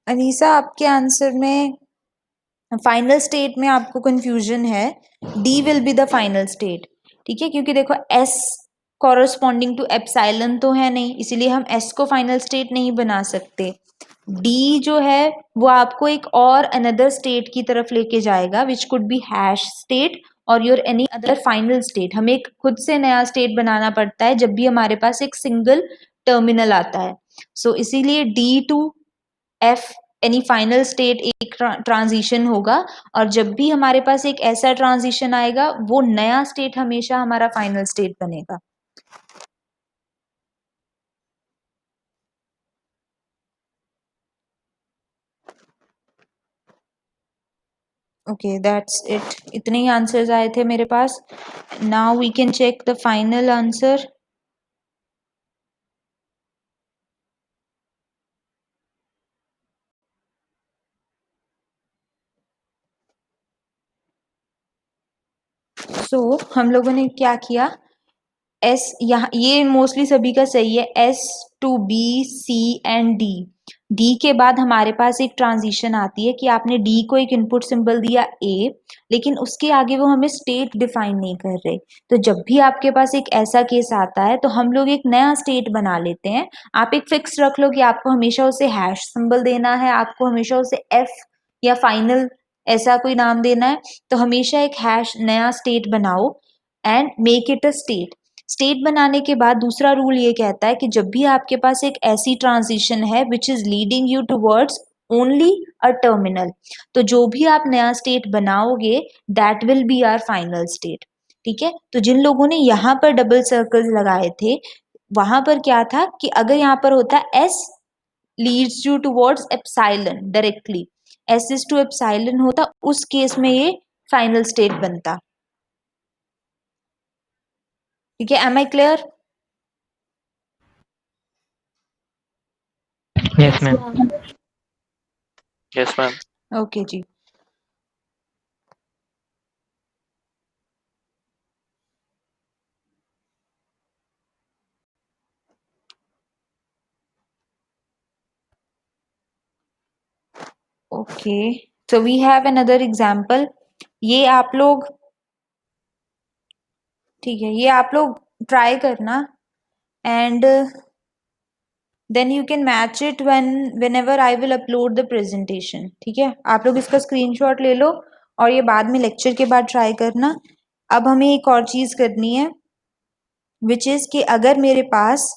अनीसा, आपके आंसर में फाइनल स्टेट में आपको कंफ्यूजन है। D will be the final state, ठीक है? क्योंकि देखो एस कॉरस्पॉन्डिंग टू एप्सिलॉन तो है नहीं, इसीलिए हम एस को फाइनल स्टेट नहीं बना सकते। डी जो है वो आपको एक और अनदर स्टेट की तरफ लेके जाएगा, which could be hash state और your any other final state. हमें एक खुद से नया स्टेट बनाना पड़ता है जब भी हमारे पास एक सिंगल टर्मिनल आता है। सो इसीलिए D to F any final state एक ट्रांजिशन होगा, और जब भी हमारे पास एक ऐसा ट्रांजिशन आएगा वो नया स्टेट हमेशा हमारा फाइनल स्टेट बनेगा। Okay, that's it. इतने ही आंसर्स आए थे मेरे पास। Now we can check the final answer. So हम लोगों ने क्या किया, एस, यहाँ ये मोस्टली सभी का सही है, S to B C and D. D के बाद हमारे पास एक ट्रांजिशन आती है कि आपने डी को एक इनपुट सिंबल दिया ए, लेकिन उसके आगे वो हमें स्टेट डिफाइन नहीं कर रहे। तो जब भी आपके पास एक ऐसा केस आता है तो हम लोग एक नया स्टेट बना लेते हैं। आप एक फिक्स रख लो कि आपको हमेशा उसे हैश सिंबल देना है, आपको हमेशा उसे एफ या फाइनल ऐसा कोई नाम देना है। तो हमेशा एक हैश नया स्टेट बनाओ and make it a state. State बनाने के बाद दूसरा रूल ये कहता है कि जब भी आपके पास एक ऐसी ट्रांजिशन है which is leading you towards only a terminal, तो जो भी आप नया स्टेट बनाओगे that will be our final state. ठीक है, तो जिन लोगों ने यहाँ पर डबल सर्कल्स लगाए थे वहां पर क्या था कि अगर यहाँ पर होता S leads you towards epsilon directly, S is to epsilon होता, उस केस में ये फाइनल स्टेट बनता। ठीक है, am I clear? Yes, ma'am. ma'am. Yes, ma'am. Okay जी। Okay, so we have another example। ये आप लोग, ठीक है, ये आप लोग ट्राई करना and then you can match it whenever I will upload the presentation। ठीक है, आप लोग इसका स्क्रीनशॉट ले लो और ये बाद में लेक्चर के बाद ट्राई करना। अब हमें एक और चीज करनी है विच इज कि अगर मेरे पास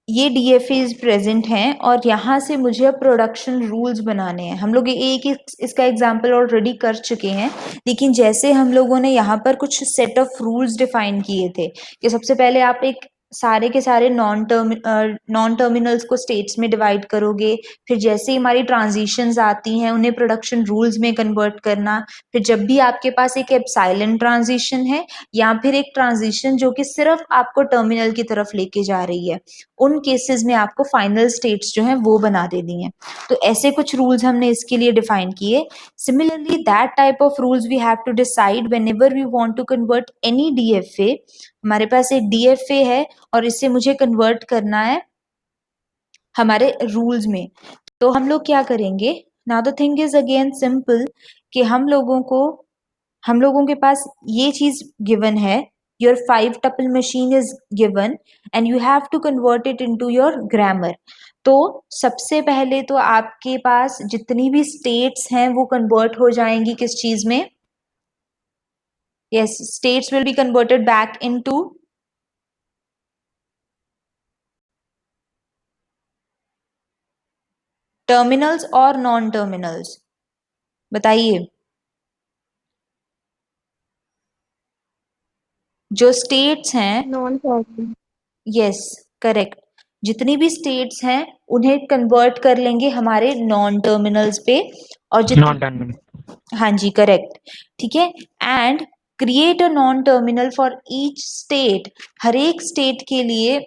ये DFAs प्रेजेंट हैं और यहाँ से मुझे अब प्रोडक्शन रूल्स बनाने हैं। हम लोग एक इसका एग्जांपल ऑलरेडी कर चुके हैं, लेकिन जैसे हम लोगों ने यहाँ पर कुछ सेट ऑफ रूल्स डिफाइन किए थे कि सबसे पहले आप एक सारे के सारे नॉन टर्मिनल्स को स्टेट्स में डिवाइड करोगे, फिर जैसे ही हमारी ट्रांजिशंस आती हैं उन्हें प्रोडक्शन रूल्स में कन्वर्ट करना, फिर जब भी आपके पास एक एप्सिलॉन ट्रांजिशन है या फिर एक ट्रांजिशन जो कि सिर्फ आपको टर्मिनल की तरफ लेके जा रही है, उन केसेस में आपको फाइनल स्टेट्स जो हैं वो बना देनी है। तो ऐसे कुछ रूल्स हमने इसके लिए डिफाइन किए। Similarly that type of rules we have to decide whenever we want to convert any DFA। हमारे पास एक DFA है और इसे मुझे कन्वर्ट करना है हमारे रूल्स में, तो हम लोग क्या करेंगे? Now the thing is again simple कि हम लोगों के पास ये चीज गिवन है, your 5 tuple machine is given and you have to convert it into your grammar। तो सबसे पहले तो आपके पास जितनी भी स्टेट्स हैं वो कन्वर्ट हो जाएंगी किस चीज में? yes, states will be converted back into terminals और नॉन टर्मिनल्स। बताइए, जो स्टेट्स हैं, Non-terminal. यस करेक्ट, जितनी भी स्टेट्स हैं उन्हें कन्वर्ट कर लेंगे हमारे नॉन टर्मिनल्स पे, और Non terminal. हाँ जी करेक्ट, ठीक है। And create a non terminal for each state. हर एक स्टेट के लिए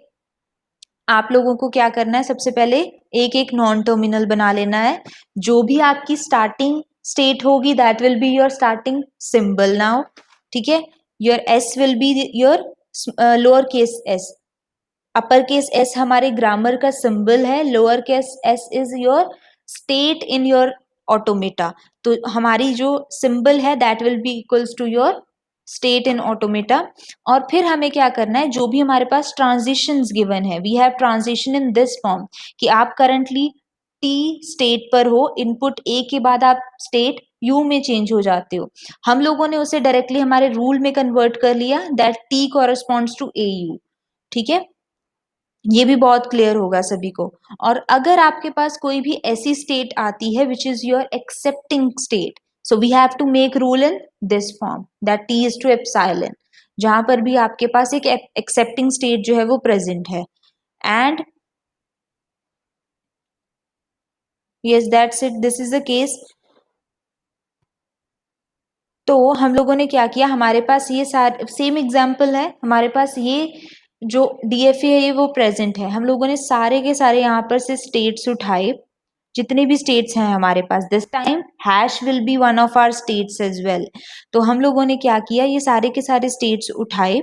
आप लोगों को क्या करना है? सबसे पहले एक एक नॉन टर्मिनल बना लेना है। जो भी आपकी स्टार्टिंग स्टेट होगी that will be your starting symbol now. ठीक है, your S will be your lower case S, upper case S हमारे ग्रामर का सिंबल है, lower case S is your state in your automata. तो हमारी जो symbol है that will be equals to your state in automata. और फिर हमें क्या करना है? जो भी हमारे पास ट्रांजिशंस गिवन है, we have transition in this form कि आप करंटली टी स्टेट पर हो, इनपुट ए के बाद आप स्टेट यू में चेंज हो जाते हो। हम लोगों ने उसे डायरेक्टली हमारे रूल में कन्वर्ट कर लिया that T corresponds to A U. ठीक है, ये भी बहुत क्लियर होगा सभी को। और अगर आपके पास कोई भी ऐसी स्टेट आती है which is your accepting state, so we have to make rule in this form that T is to epsilon, जहां पर भी आपके पास एक एक्सेप्टिंग स्टेट जो है वो प्रेजेंट है। And yes that's it, this is the case. तो हम लोगों ने क्या किया? हमारे पास ये सारे सेम एग्जाम्पल है, हमारे पास ये जो DFA है ये वो प्रेजेंट है। हम लोगों ने सारे के सारे यहाँ पर से स्टेट्स उठाए, जितने भी स्टेट्स हैं हमारे पास। This time hash will be one of our states as well. तो हम लोगों ने क्या किया? ये सारे के सारे स्टेट्स उठाए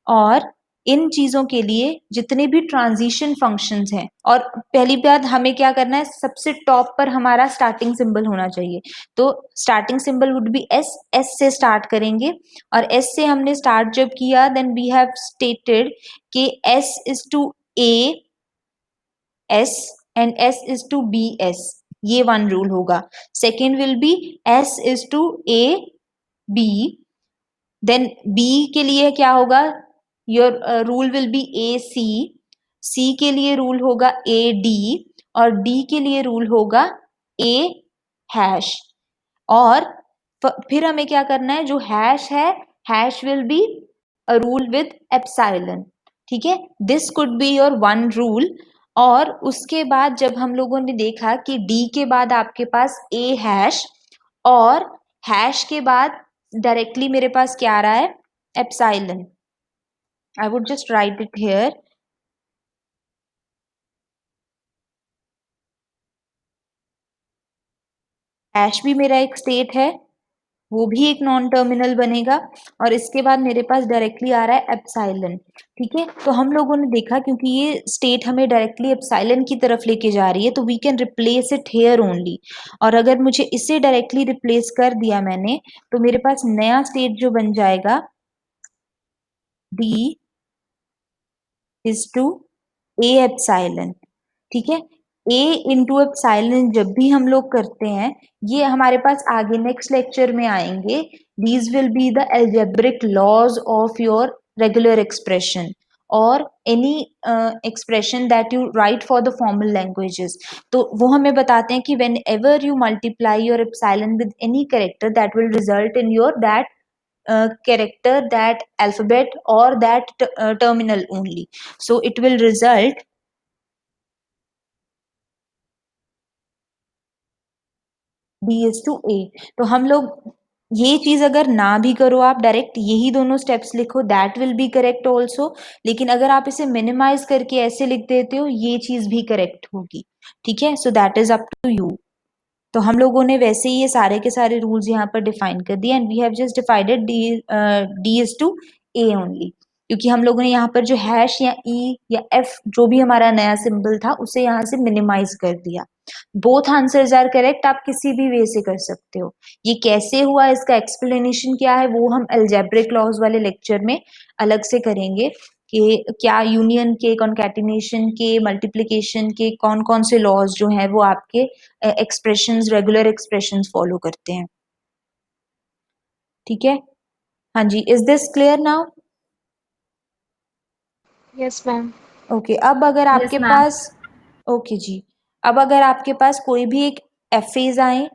और इन चीजों के लिए जितने भी ट्रांजिशन फंक्शंस हैं, और पहली बात हमें क्या करना है? सबसे टॉप पर हमारा स्टार्टिंग सिंबल होना चाहिए। तो starting symbol would be S, S से स्टार्ट करेंगे, और एस से हमने स्टार्ट जब किया देन वी हैव स्टेटेड कि S is to A S and S is to B S, ये वन रूल होगा। Second will be S is to A B, then B के लिए क्या होगा? Your rule will be A C, C के लिए rule होगा A D, और डी के लिए रूल होगा ए हैश। और फिर हमें क्या करना है, जो हैश है, hash will be a rule with epsilon, ठीक है, this could be your one rule. और उसके बाद जब हम लोगों ने देखा कि डी के बाद आपके पास ए हैश और हैश के बाद डायरेक्टली मेरे पास क्या आ रहा है, epsilon, I would just right it here, hash भी मेरा एक स्टेट है, वो भी एक नॉन टर्मिनल बनेगा, और इसके बाद मेरे पास डायरेक्टली आ रहा है एप्सिलॉन, ठीक है। तो हम लोगों ने देखा क्योंकि ये स्टेट हमें डायरेक्टली एप्सिलॉन की तरफ लेके जा रही है, तो we can replace it here only. और अगर मुझे इसे डायरेक्टली रिप्लेस कर दिया मैंने, तो मेरे पास नया स्टेट जो बन जाएगा, D is to A epsilon, ठीक है। ए इंटू एप्सिलॉन जब भी हम लोग करते हैं, ये हमारे पास आगे नेक्स्ट लेक्चर में आएंगे, these will be the algebraic laws of your regular expression और any expression that you write for the formal languages. तो वो हमें बताते हैं कि whenever you multiply your epsilon with any character, that will result in your that character, that alphabet or that terminal only. So it will result D is to A। तो हम लोग ये चीज अगर ना भी करो, आप डायरेक्ट यही दोनों स्टेप्स लिखो, that will B correct also. लेकिन अगर आप इसे मिनिमाइज करके ऐसे लिख देते हो, ये चीज भी करेक्ट होगी, ठीक है। So that is up to you. तो हम लोगों ने वैसे ही ये सारे के सारे रूल्स यहाँ पर डिफाइन कर दिए, and we have just defined D is to A only, क्योंकि हम लोगों ने यहाँ पर जो हैश या ई या एफ जो भी हमारा नया सिंबल था उसे यहाँ से मिनिमाइज कर दिया। बोथ आंसर्स आर करेक्ट, आप किसी भी वे से कर सकते हो। ये कैसे हुआ, इसका एक्सप्लेनेशन क्या है, वो हम अलजेब्रिक लॉज वाले लेक्चर में अलग से करेंगे कि क्या यूनियन के, कॉन्कैटिनेशन के, मल्टीप्लिकेशन के कौन कौन से लॉज जो हैं वो आपके एक्सप्रेशंस, रेगुलर एक्सप्रेशंस फॉलो करते हैं, ठीक है। हाँ जी, is this clear now? Yes, ma'am. Okay, अब अगर आपके पास, ओके जी, अब अगर आपके पास कोई भी एक एफेज आए,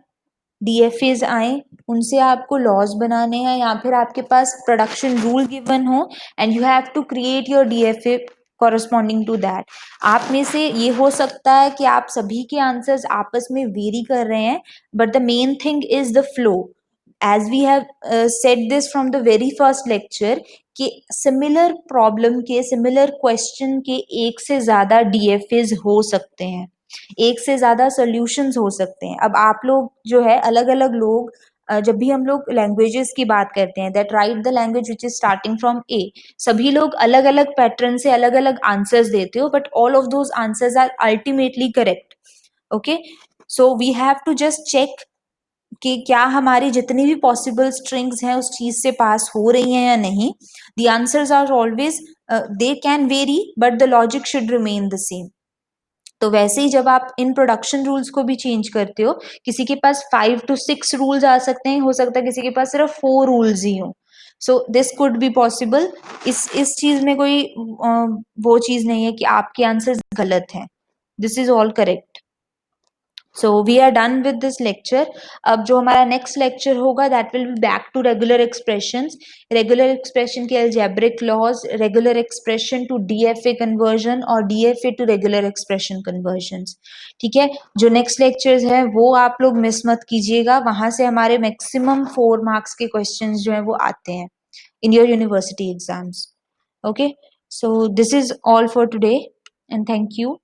डीएफएज आए, उनसे आपको लॉज बनाने हैं, या फिर आपके पास प्रोडक्शन रूल गिवन हो and you have to create your DFA corresponding to that. आप में से ये हो सकता है कि आप सभी के आंसर्स आपस में वेरी कर रहे हैं, but the main thing is the flow. as we have said this from the very first lecture कि सिमिलर प्रॉब्लम के, सिमिलर क्वेश्चन के एक से ज्यादा डीएफएज हो सकते हैं, एक से ज्यादा सॉल्यूशंस हो सकते हैं। अब आप लोग जो है, अलग अलग लोग, जब भी हम लोग लैंग्वेजेस की बात करते हैं, that right the language which is starting from A, सभी लोग अलग अलग पैटर्न से अलग अलग आंसर्स देते हो, but all of those answers are ultimately correct. Okay, so we have to just check कि क्या हमारी जितनी भी पॉसिबल स्ट्रिंग्स हैं उस चीज से पास हो रही हैं या नहीं। The answers are always, they can vary but the logic should remain the same. तो वैसे ही जब आप इन प्रोडक्शन रूल्स को भी चेंज करते हो, किसी के पास 5 to 6 रूल्स आ सकते हैं, हो सकता है किसी के पास सिर्फ 4 रूल्स ही हो। So this could be possible. इस चीज में कोई वो चीज नहीं है कि आपके आंसर्स गलत हैं, this is all correct. So we are done with this lecture. अब जो हमारा नेक्स्ट लेक्चर होगा, that will be back to regular expressions, regular expression के algebraic laws, regular expression to DFA conversion और DFA to regular expression conversions, ठीक है। जो next lectures है वो आप लोग मिस मत कीजिएगा, वहां से हमारे मैक्सिमम 4 मार्क्स के क्वेश्चंस जो है वो आते हैं in your university exams. Okay, so this is all for today and thank you.